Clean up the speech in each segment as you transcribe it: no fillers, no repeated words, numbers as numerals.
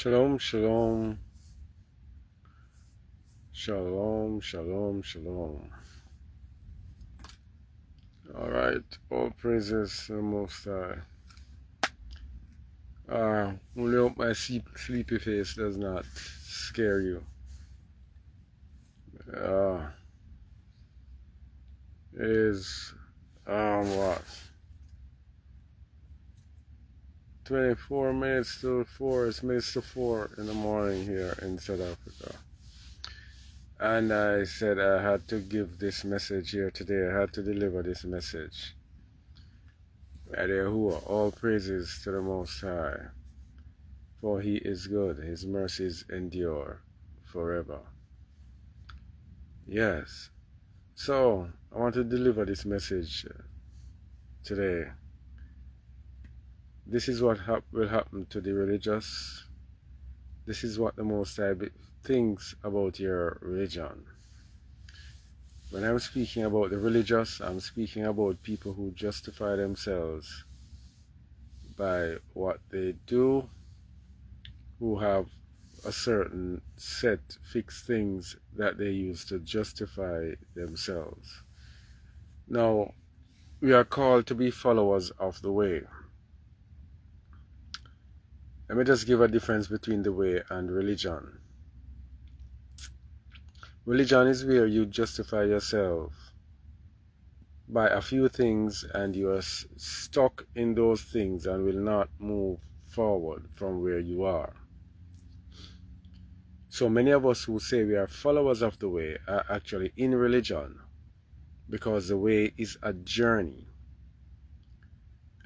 Shalom, shalom, shalom, shalom, shalom. All right, all praises to the Most High. Only hope my sleepy face does not scare you. It is what? 24 minutes to 4. It's minutes to 4 in the morning here in South Africa. And I said I had to give this message here today. I had to deliver this message. All praises to the Most High, for He is good. His mercies endure forever. Yes. So, I want to deliver this message today. This is what will happen to the religious. This is what the Most High thinks about your religion. When I'm speaking about the religious, I'm speaking about people who justify themselves by what they do, who have a certain set fixed things that they use to justify themselves. Now, we are called to be followers of the way. Let me just give a difference between the way and religion. Religion is where you justify yourself by a few things and you are stuck in those things and will not move forward from where you are. So many of us who say we are followers of the way are actually in religion, because the way is a journey.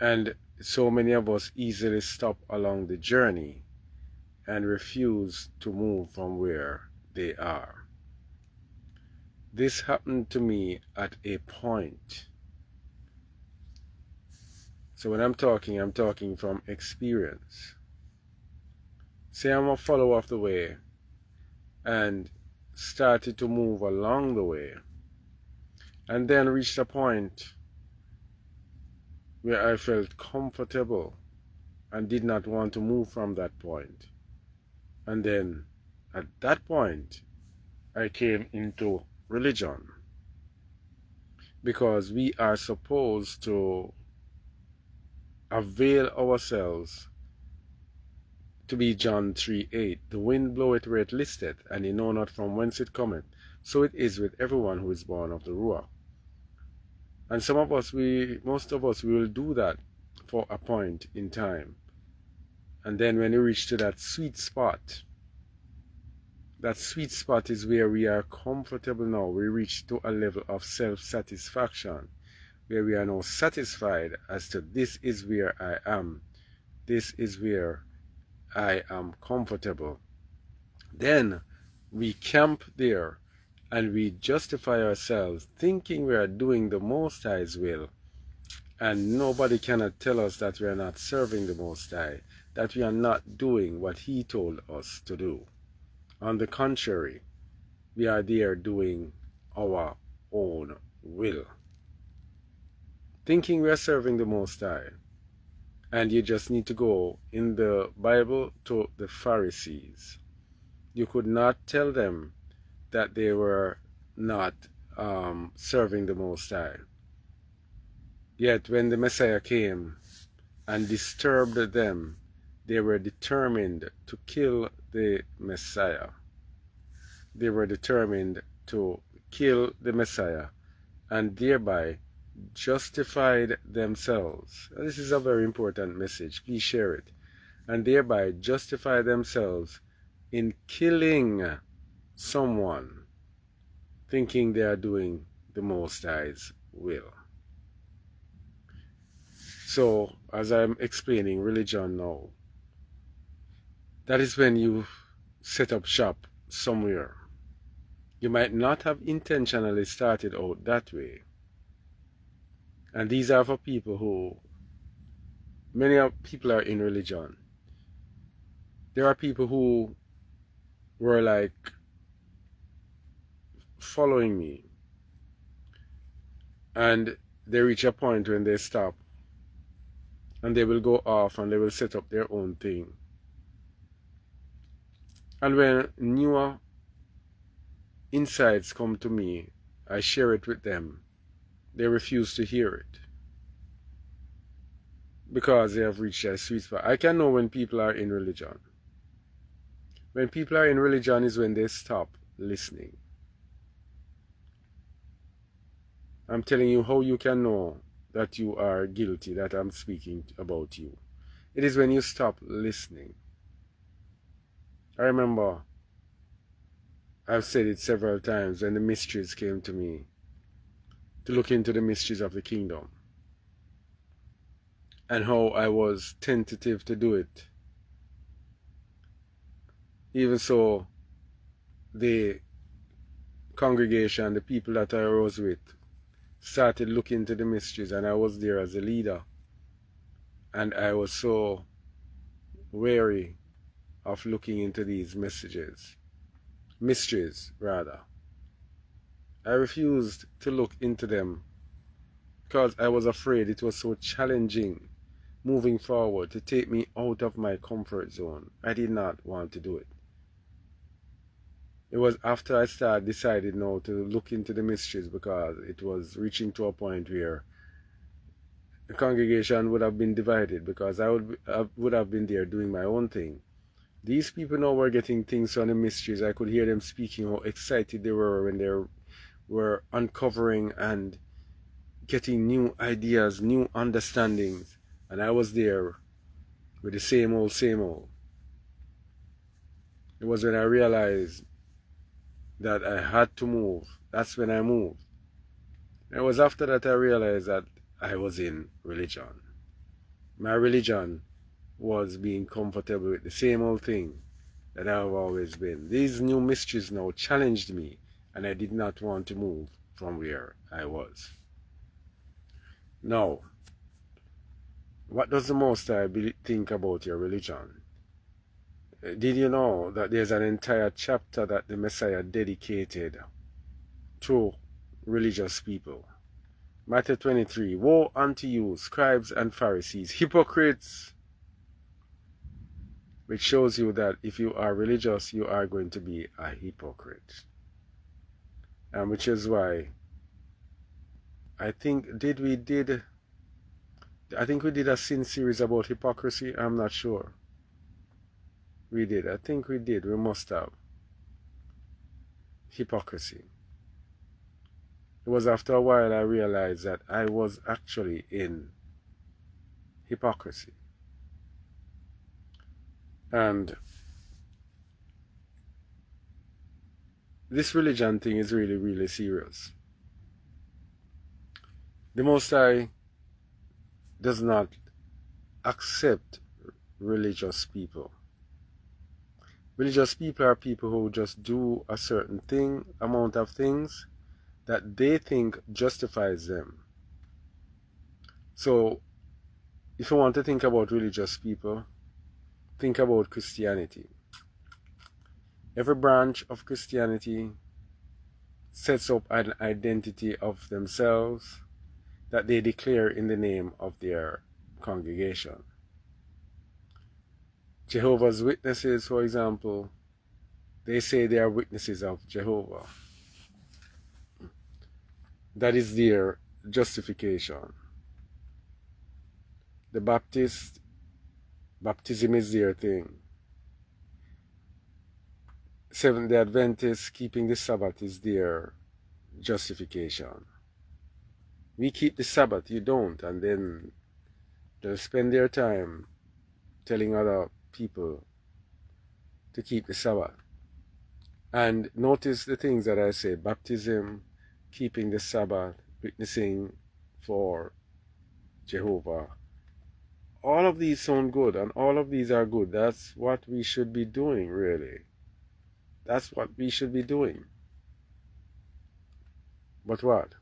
And so many of us easily stop along the journey and refuse to move from where they are. This happened to me at a point. So when I'm talking from experience. Say I'm a follower of the way and started to move along the way, and then reached a point where I felt comfortable and did not want to move from that point. And then at that point I came into religion, because we are supposed to avail ourselves to be John 3:8. The wind bloweth where it listeth, and ye know not from whence it cometh. So it is with everyone who is born of the Ruach. And most of us, we will do that for a point in time. And then when we reach to that sweet spot is where we are comfortable now. We reach to a level of self-satisfaction, where we are now satisfied as to this is where I am. This is where I am comfortable. Then we camp there and we justify ourselves, thinking we are doing the Most High's will. And nobody cannot tell us that we are not serving the Most High, that we are not doing what He told us to do. On the contrary, we are there doing our own will, thinking we are serving the Most High. And you just need to go in the Bible to the Pharisees. You could not tell them that they were not serving the Most High. Yet when the Messiah came and disturbed them, they were determined to kill the Messiah. They were determined to kill the Messiah and thereby justified themselves. This is a very important message. Please share it. And thereby justify themselves in killing someone, thinking they are doing the Most High's will. So, as I'm explaining religion now, that is when you set up shop somewhere. You might not have intentionally started out that way. And these are for people who, many people are in religion. There are people who were like following me, and they reach a point when they stop and they will go off and they will set up their own thing. And when newer insights come to me, I share it with them. They refuse to hear it because they have reached their sweet spot. I can know when people are in religion. When people are in religion is when they stop listening. I'm telling you how you can know that you are guilty, that I'm speaking about you. It is when you stop listening. I remember I've said it several times when the mysteries came to me, to look into the mysteries of the kingdom, and how I was tentative to do it. Even so, the congregation, the people that I was with, started looking into the mysteries, and I was there as a leader. And I was so wary of looking into these mysteries rather. I refused to look into them because I was afraid it was so challenging moving forward to take me out of my comfort zone. I did not want to do it. It was after I decided now to look into the mysteries, because it was reaching to a point where the congregation would have been divided, because I would have been there doing my own thing. These people now were getting things on the mysteries. I could hear them speaking how excited they were when they were uncovering and getting new ideas, new understandings. And I was there with the same old, same old. It was when I realized that I had to move. That's when I moved. It was after that I realized that I was in religion. My religion was being comfortable with the same old thing that I've always been. These new mysteries now challenged me, and I did not want to move from where I was. Now, what does the Most High think about your religion? Did you know that there's an entire chapter that the Messiah dedicated to religious people? Matthew 23, woe unto you, scribes and Pharisees, hypocrites! Which shows you that if you are religious, you are going to be a hypocrite. And which is why I think we did a sin series about hypocrisy. I'm not sure. We did. I think we did. We must have. Hypocrisy. It was after a while I realized that I was actually in hypocrisy. And this religion thing is really, really serious. The Most High does not accept religious people. Religious people are people who just do a certain amount of things that they think justifies them. So, if you want to think about religious people, think about Christianity. Every branch of Christianity sets up an identity of themselves that they declare in the name of their congregation. Jehovah's Witnesses, for example, they say they are witnesses of Jehovah. That is their justification. The Baptist, baptism is their thing. Seventh-day Adventists, keeping the Sabbath is their justification. We keep the Sabbath, you don't, and then they'll spend their time telling other people to keep the Sabbath. And notice the things that I say: baptism, keeping the Sabbath, witnessing for Jehovah. All of these sound good, and all of these are good. That's what we should be doing, really. That's what we should be doing. But what?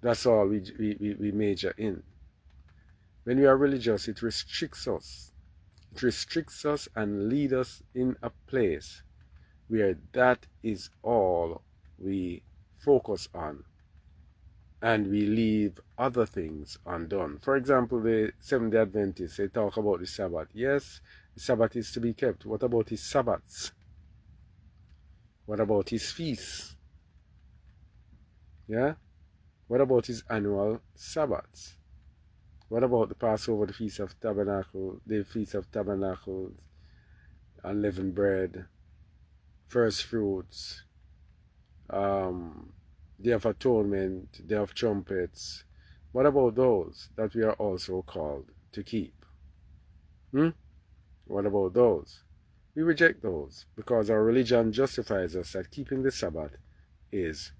That's all we major in. When we are religious, it restricts us. It restricts us and leads us in a place where that is all we focus on. and we leave other things undone. For example, the Seventh-day Adventists, they talk about the Sabbath. Yes, the Sabbath is to be kept. What about his Sabbaths? What about his feasts? Yeah? What about his annual Sabbaths? What about the Passover, the Feast of Tabernacles, the Feast of Tabernacles, unleavened bread, first fruits, Day of Atonement, Day of Trumpets? What about those that we are also called to keep? What about those? We reject those because our religion justifies us that keeping the Sabbath is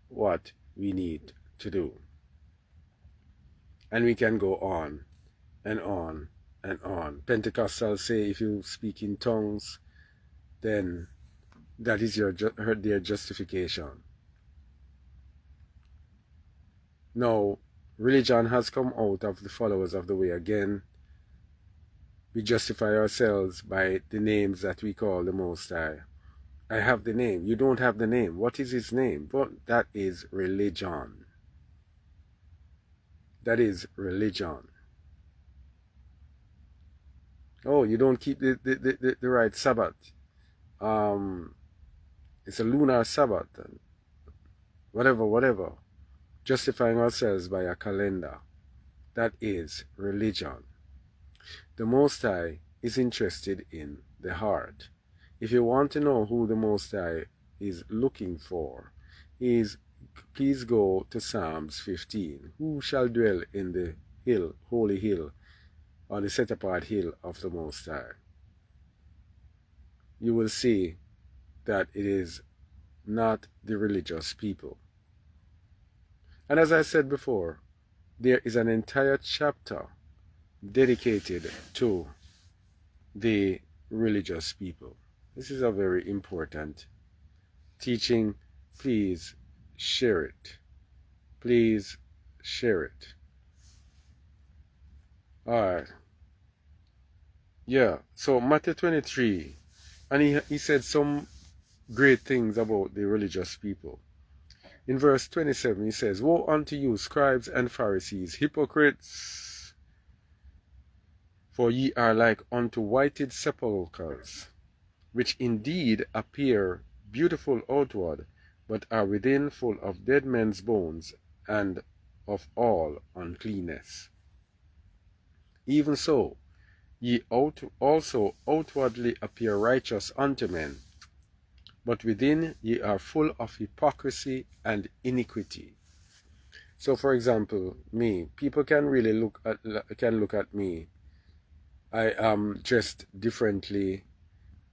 what we need to do. And we can go on and on and on. Pentecostals say if you speak in tongues, then that is their justification. No, religion has come out of the followers of the way again. We justify ourselves by the names that we call the Most High. I have the name. You don't have the name. What is his name? But that is religion. That is religion. Oh, you don't keep the right Sabbath. It's a lunar Sabbath. Whatever. Justifying ourselves by a calendar. That is religion. The Most High is interested in the heart. If you want to know who the Most High is looking for, please go to Psalms 15. Who shall dwell in the hill, holy hill, or the set apart hill of the Most High? You will see that it is not the religious people. And as I said before, there is an entire chapter dedicated to the religious people. This is a very important teaching. Please share it. Please share it. Alright. Yeah, so Matthew 23, and he said some great things about the religious people. In verse 27 he says, "Woe unto you, scribes and Pharisees, hypocrites! For ye are like unto whited sepulchres, which indeed appear beautiful outward, but are within full of dead men's bones, and of all uncleanness. Even so, ye also outwardly appear righteous unto men, but within ye are full of hypocrisy and iniquity." So, for example, me, people can really look at me. I am dressed differently.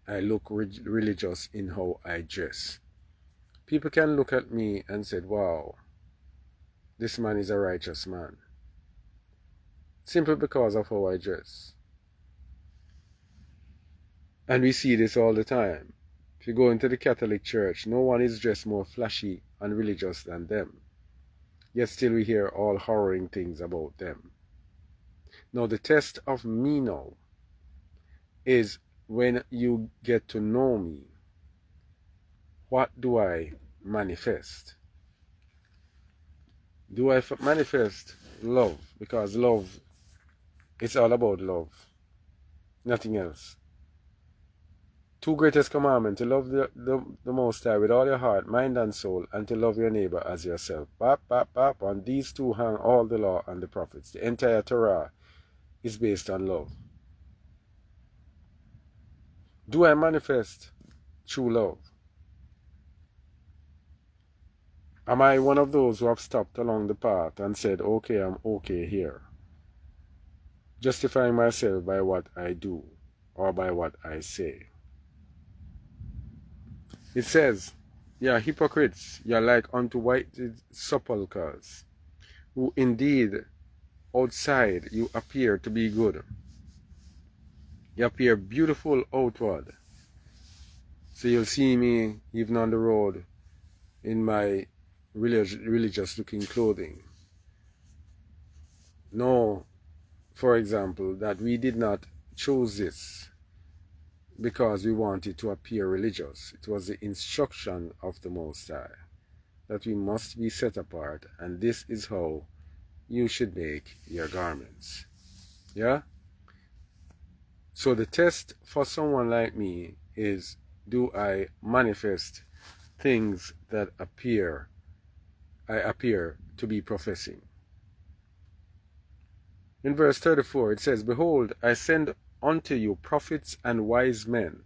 I look religious in how I dress. People can look at me and say, "Wow, this man is a righteous man," simply because of how I dress. And we see this all the time. If you go into the Catholic Church, no one is dressed more flashy and religious than them. Yet still we hear all horroring things about them. Now the test of me now is when you get to know me, what do I manifest? Do I manifest love? Because love, it's all about love. Nothing else. Two greatest commandments: to love the Most High with all your heart, mind, and soul, and to love your neighbor as yourself. On these two hang all the law and the prophets. The entire Torah is based on love. Do I manifest true love? Am I one of those who have stopped along the path and said, "Okay, I'm okay here," justifying myself by what I do or by what I say? It says, "Ye are hypocrites, ye are like unto whited sepulchres, who indeed outside you appear to be good. You appear beautiful outward." So you'll see me even on the road in my religious looking clothing. Know, for example, that we did not choose this because we wanted to appear religious. It was the instruction of the Most High. that we must be set apart, and this is how you should make your garments. Yeah? So the test for someone like me is, do I manifest things that I appear to be professing? In verse 34 it says, Behold, I send unto you prophets and wise men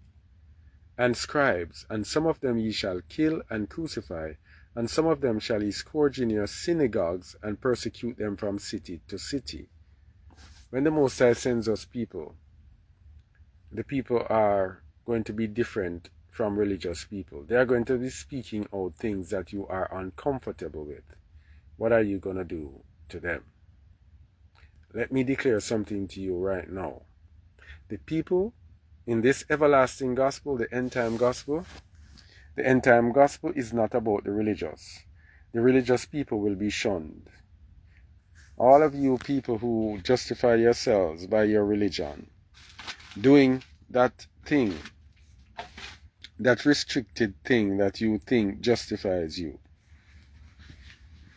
and scribes, and some of them ye shall kill and crucify, and some of them shall ye scourge in your synagogues and persecute them from city to city. When the Most High sends us people, the people are going to be different from religious people. They are going to be speaking out things that you are uncomfortable with. What are you going to do to them? Let me declare something to you right now. The people in this everlasting gospel, the end time gospel is not about the religious. The religious people will be shunned. All of you people who justify yourselves by your religion, doing that thing, that restricted thing that you think justifies you.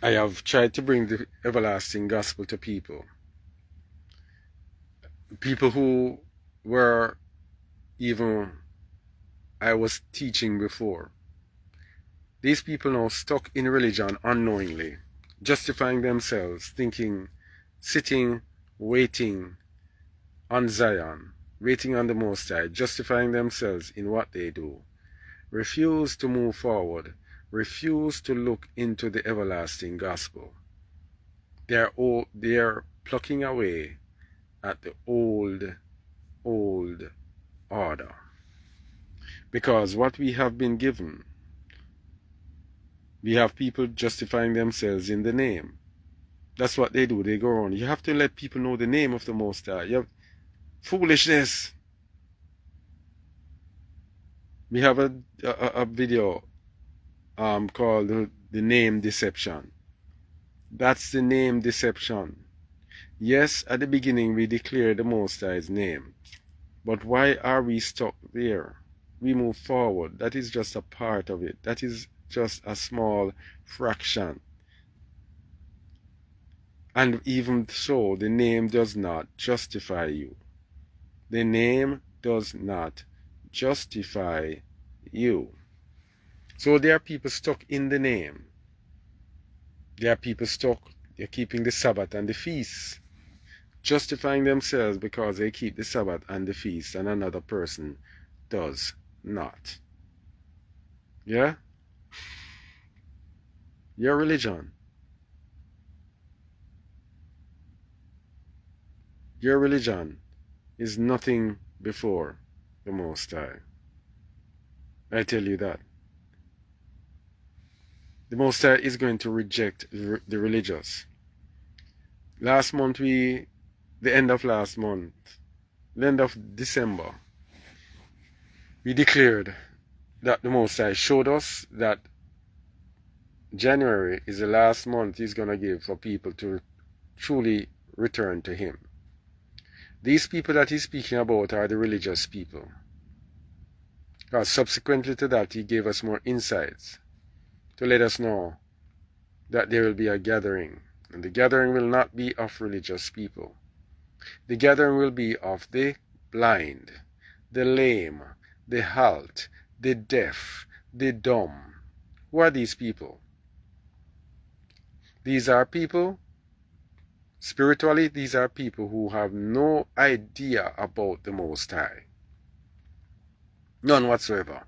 I have tried to bring the everlasting gospel to people. People who were even I was teaching before. These people now stuck in religion unknowingly, justifying themselves, thinking, sitting, waiting on Zion, waiting on the Most High, justifying themselves in what they do. Refuse to move forward, refuse to look into the everlasting gospel. They are plucking away at the old order. Because what we have been given, we have people justifying themselves in the name. That's what they do. They go around. You have to let people know the name of the Most High. You have foolishness. We have a video called the name deception. That's the name deception. Yes, at the beginning we declare the Most High's name. But why are we stuck there? We move forward. That is just a part of it. That is just a small fraction. And even so, the name does not justify you. The name does not justify you. So there are people stuck in the name. There are people stuck, they're keeping the Sabbath and the feasts, justifying themselves because they keep the Sabbath and the feast and another person does not. Yeah? Your religion. Your religion is nothing before the Most High. I tell you that. The Most High is going to reject the religious. Last month, the end of last month, the end of December, we declared that the Most High showed us that January is the last month He's going to give for people to truly return to Him. These people that He's speaking about are the religious people. Because subsequently to that, He gave us more insights to let us know that there will be a gathering. And the gathering will not be of religious people. The gathering will be of the blind, the lame, the halt, the deaf, the dumb. Who are these people? These are people, spiritually, these are people who have no idea about the Most High. None whatsoever.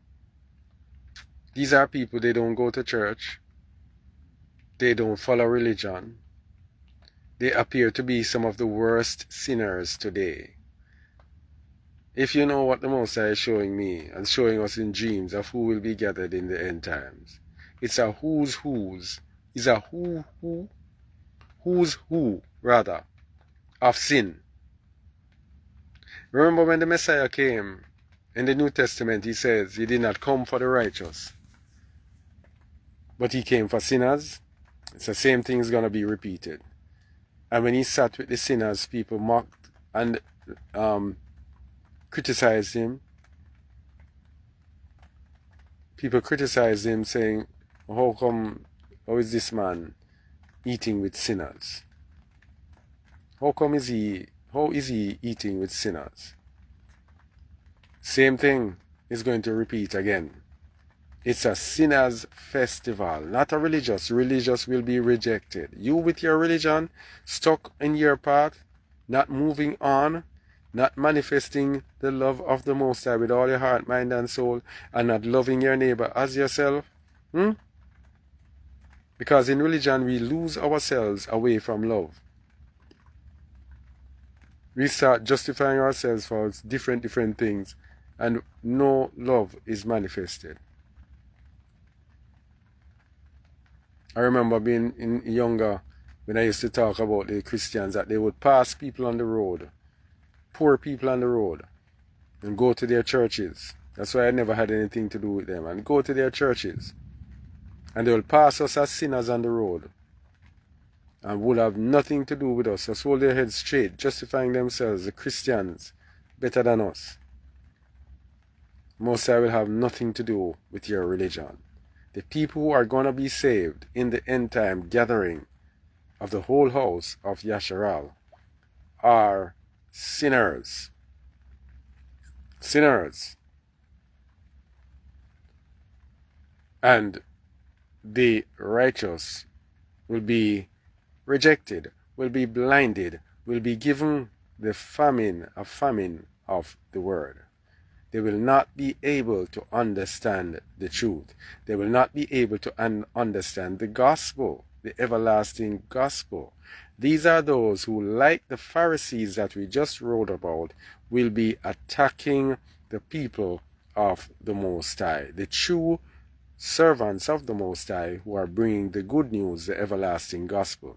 These are people, they don't go to church. They don't follow religion. They appear to be some of the worst sinners today. If you know what the Most High is showing me and showing us in dreams of who will be gathered in the end times, it's a who's who's. It's a who's who, rather, of sin. Remember when the Messiah came in the New Testament, He says He did not come for the righteous, but He came for sinners. It's the same thing is going to be repeated. And when He sat with the sinners, people mocked and criticized Him. People criticized Him, saying, how come how is this man eating with sinners? How is he eating with sinners? Same thing is going to repeat again. It's a sinners festival, not a religious. Religious will be rejected. You with your religion, stuck in your path, not moving on, not manifesting the love of the Most High with all your heart, mind, and soul, and not loving your neighbor as yourself. Because in religion we lose ourselves away from love. We start justifying ourselves for different things, and no love is manifested. I remember being younger when I used to talk about the Christians, that they would pass people on the road, poor people on the road, and go to their churches. That's why I never had anything to do with them. And go to their churches, and they will pass us as sinners on the road, and would have nothing to do with us. Just hold their heads straight, justifying themselves, the Christians, better than us. Most I will have nothing to do with your religion. The people who are going to be saved in the end time gathering of the whole house of Yasharal are sinners. Sinners. And the righteous will be rejected, will be blinded, will be given a famine of the word. They will not be able to understand the truth. They will not be able to understand the gospel, the everlasting gospel. These are those who, like the Pharisees that we just wrote about, will be attacking the people of the Most High, the true servants of the Most High who are bringing the good news, the everlasting gospel.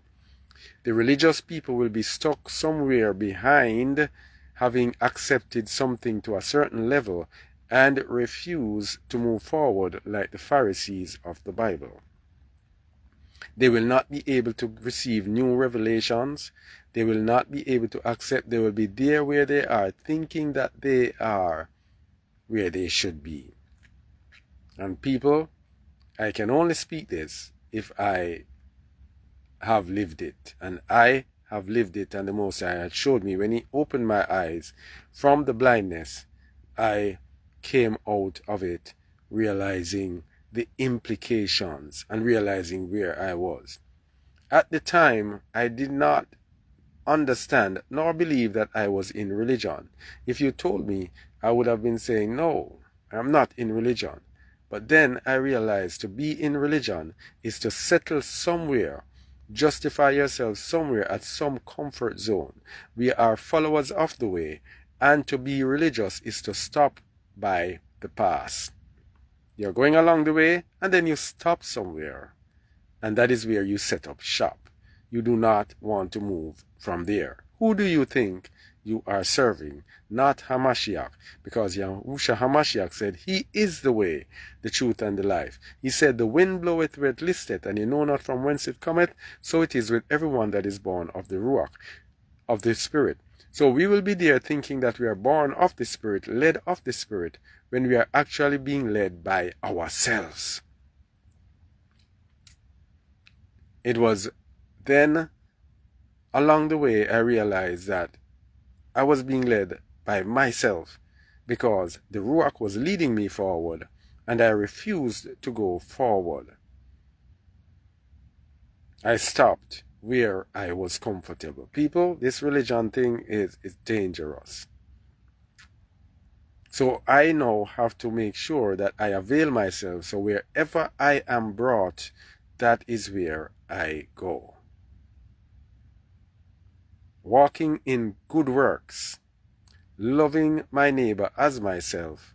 The religious people will be stuck somewhere behind, having accepted something to a certain level and refuse to move forward like the Pharisees of the Bible. They will not be able to receive new revelations. They will not be able to accept. They will be there where they are, thinking that they are where they should be. And people, I can only speak this if I have lived it. And I have lived it, and the Most High had showed me. When He opened my eyes from the blindness, I came out of it realizing the implications and realizing where I was. At the time, I did not understand nor believe that I was in religion. If you told me, I would have been saying, no, I'm not in religion. But then I realized to be in religion is to settle somewhere, justify yourself somewhere at some comfort zone. We are followers of the way, and to be religious is to stop by the pass. You're going along the way, and then you stop somewhere, and that is where you set up shop. You do not want to move from there. Who do you think you are serving? Not Hamashiach, because Yahushua Hamashiach said He is the way, the truth, and the life. He said, the wind bloweth where it listeth, and you know not from whence it cometh. So it is with everyone that is born of the Ruach, of the Spirit. So we will be there thinking that we are born of the Spirit, led of the Spirit, when we are actually being led by ourselves. It was then, along the way, I realized that I was being led by myself, because the Ruach was leading me forward, and I refused to go forward. I stopped where I was comfortable. People, this religion thing is dangerous. So I now have to make sure that I avail myself, so wherever I am brought, that is where I go. Walking in good works, loving my neighbor as myself,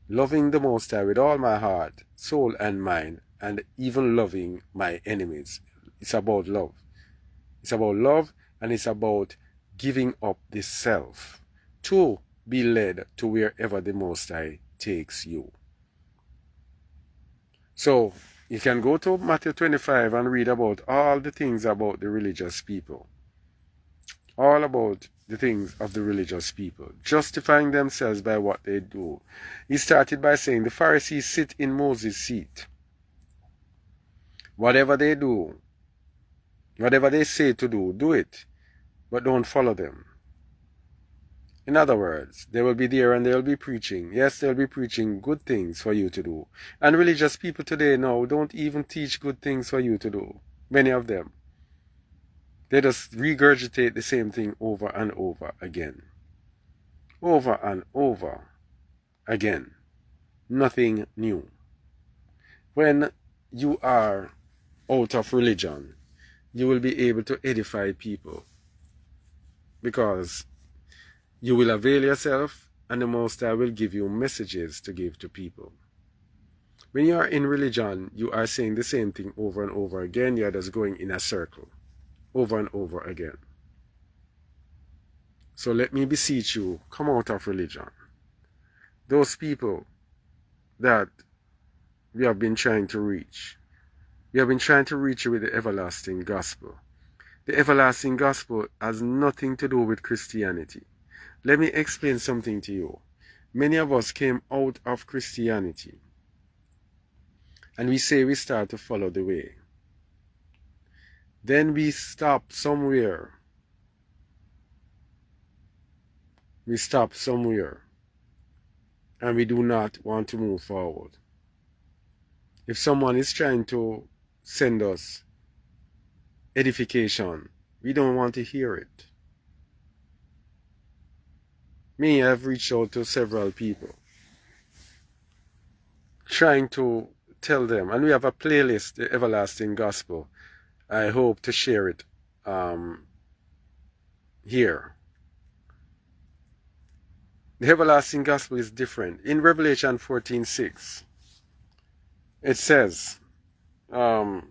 loving the Most High with all my heart, soul, and mind, and even loving my enemies. It's about love. It's about love, and it's about giving up the self to be led to wherever the Most High takes you. So you can go to Matthew 25 and read about all the things about the religious people. All about the things of the religious people, justifying themselves by what they do. He started by saying the Pharisees sit in Moses' seat. Whatever they do, whatever they say to do, do it, but don't follow them. In other words, they will be there and they will be preaching. Yes, they'll be preaching good things for you to do. And religious people today now don't even teach good things for you to do. Many of them. They just regurgitate the same thing over and over again. Over and over again. Nothing new. When you are out of religion, you will be able to edify people, because you will avail yourself, and the Most High will give you messages to give to people. When you are in religion, you are saying the same thing over and over again. You are just going in a circle, over and over again. So let me beseech you, come out of religion. Those people that we have been trying to reach, we have been trying to reach you with the everlasting gospel. The everlasting gospel has nothing to do with Christianity. Let me explain something to you. Many of us came out of Christianity and we say we start to follow the way. Then we stop somewhere. We stop somewhere and we do not want to move forward. If someone is trying to send us edification, we don't want to hear it. Me, I've reached out to several people trying to tell them, and we have a playlist, The Everlasting Gospel. I hope to share it here. The everlasting gospel is different. In Revelation 14:6, it says, when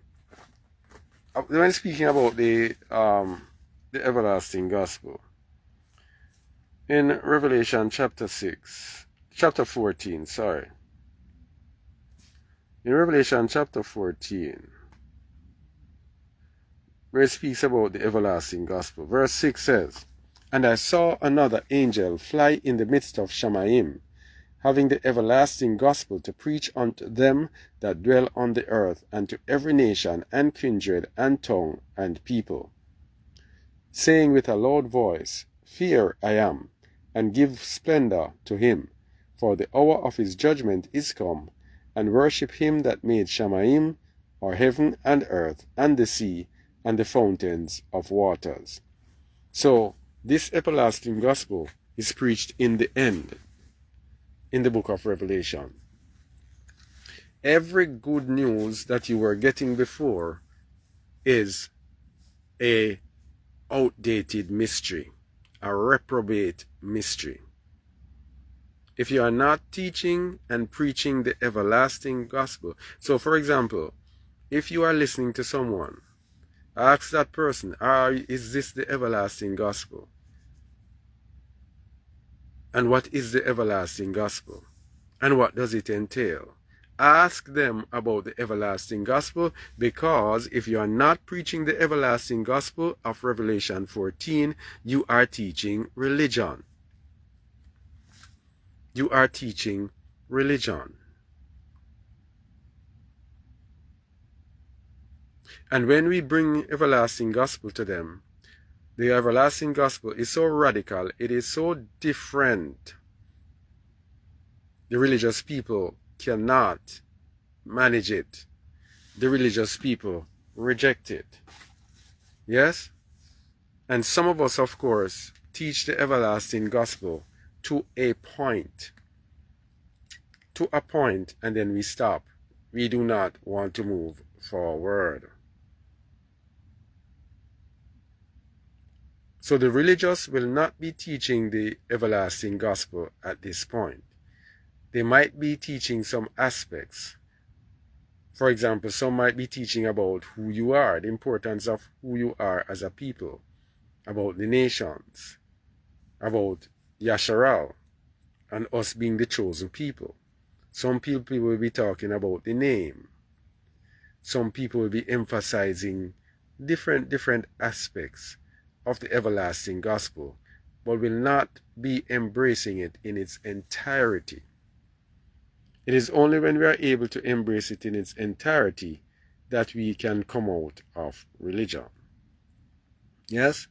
speaking about the everlasting gospel, in Revelation chapter 14, sorry. In Revelation chapter 14, where it speaks about the everlasting gospel, verse 6 says, "And I saw another angel fly in the midst of Shamaim, having the everlasting gospel to preach unto them that dwell on the earth, and to every nation, and kindred, and tongue, and people, saying with a loud voice, Fear I am, and give splendor to him, for the hour of his judgment is come, and worship him that made Shamaim, or heaven and earth, and the sea, and the fountains of waters." So, this everlasting gospel is preached in the end, in the book of Revelation. Every good news that you were getting before is a outdated mystery, a reprobate mystery. If you are not teaching and preaching the everlasting gospel. So, for example, if you are listening to someone, ask that person, is this the everlasting gospel? And what is the everlasting gospel? And what does it entail? Ask them about the everlasting gospel, because if you are not preaching the everlasting gospel of Revelation 14, you are teaching religion. You are teaching religion. And when we bring everlasting gospel to them, the everlasting gospel is so radical, it is so different. The religious people cannot manage it. The religious people reject it. Yes? And some of us, of course, teach the everlasting gospel to a point. To a point, and then we stop. We do not want to move forward. So the religious will not be teaching the everlasting gospel at this point. They might be teaching some aspects. For example, some might be teaching about who you are, the importance of who you are as a people, about the nations, about Yasharal, and us being the chosen people. Some people will be talking about the name. Some people will be emphasizing different aspects of the everlasting gospel, but will not be embracing it in its entirety. It is only when we are able to embrace it in its entirety that we can come out of religion. Yes?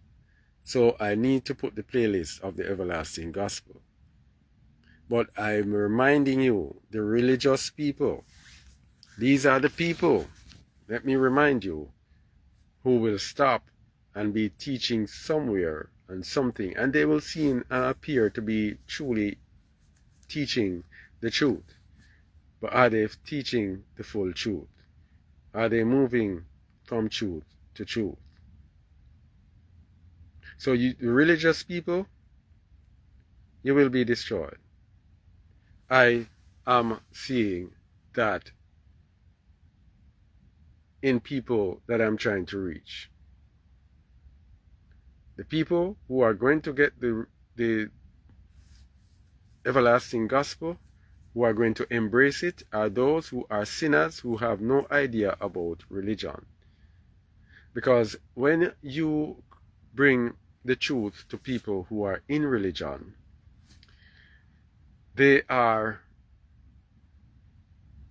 So I need to put the playlist of the everlasting gospel. But I'm reminding you, the religious people, these are the people, let me remind you, who will stop and be teaching somewhere and something, and they will seem and appear to be truly teaching the truth. But are they teaching the full truth? Are they moving from truth to truth? So you, the religious people, you will be destroyed. I am seeing that in people that I'm trying to reach. The people who are going to get the everlasting gospel, who are going to embrace it, are those who are sinners who have no idea about religion. Because when you bring the truth to people who are in religion, they are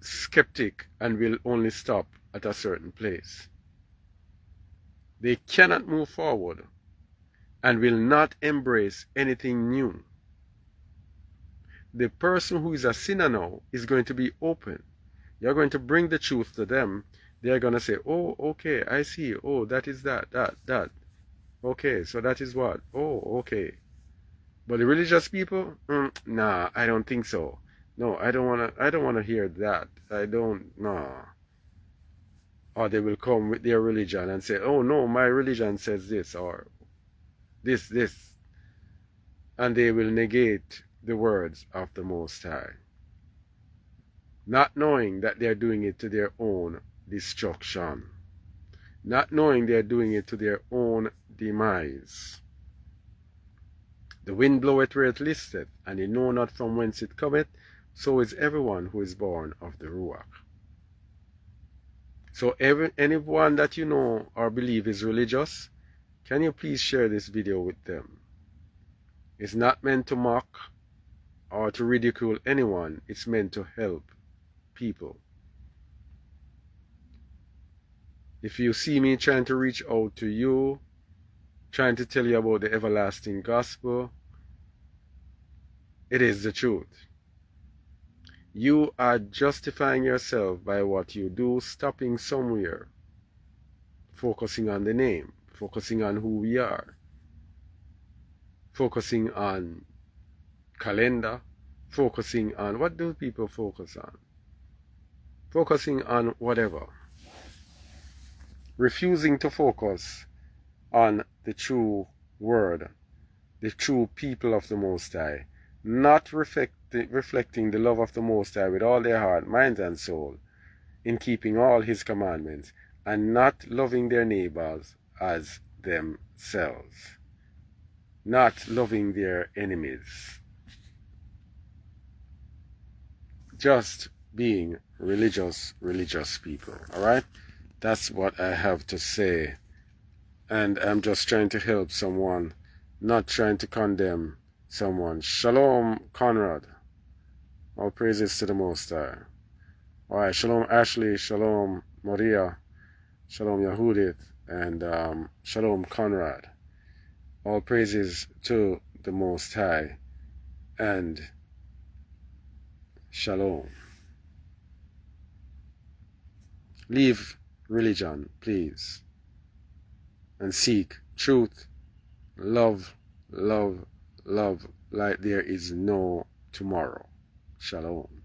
skeptic and will only stop at a certain place. They cannot move forward and will not embrace anything new. The person who is a sinner now is going to be open. You're going to bring the truth to them. They're going to say, oh, okay, I see. Oh, that is that. Okay, so that is what? Oh, okay. But the religious people, nah, I don't think so. No, I don't want to hear that. Nah. Or they will come with their religion and say, oh no, my religion says this, or this. And they will negate the words of the Most High, not knowing that they're doing it to their own destruction, not knowing they're doing it to their own demise. The wind bloweth where it listeth, and ye know not from whence it cometh, so is everyone who is born of the Ruach. So anyone that you know or believe is religious, can you please share this video with them? It's not meant to mock or to ridicule anyone. It's meant to help people. If you see me trying to reach out to you, trying to tell you about the everlasting gospel, it is the truth. You are justifying yourself by what you do, stopping somewhere, focusing on the name, focusing on who we are, focusing on calendar, focusing on, what do people focus on? Focusing on whatever. Refusing to focus on the true word, the true people of the Most High, not reflecting the love of the Most High with all their heart, mind, and soul, in keeping all His commandments, and not loving their neighbors as themselves, not loving their enemies, just being religious people. All right, that's what I have to say, and I'm just trying to help someone, not trying to condemn someone. Shalom, Conrad. All praises to the Most High. All right, shalom, Ashley. Shalom, Maria. Shalom, Yehudit, and shalom, Conrad. All praises to the Most High, and shalom. Leave religion, please, and seek truth, love, like there is no tomorrow. Shalom.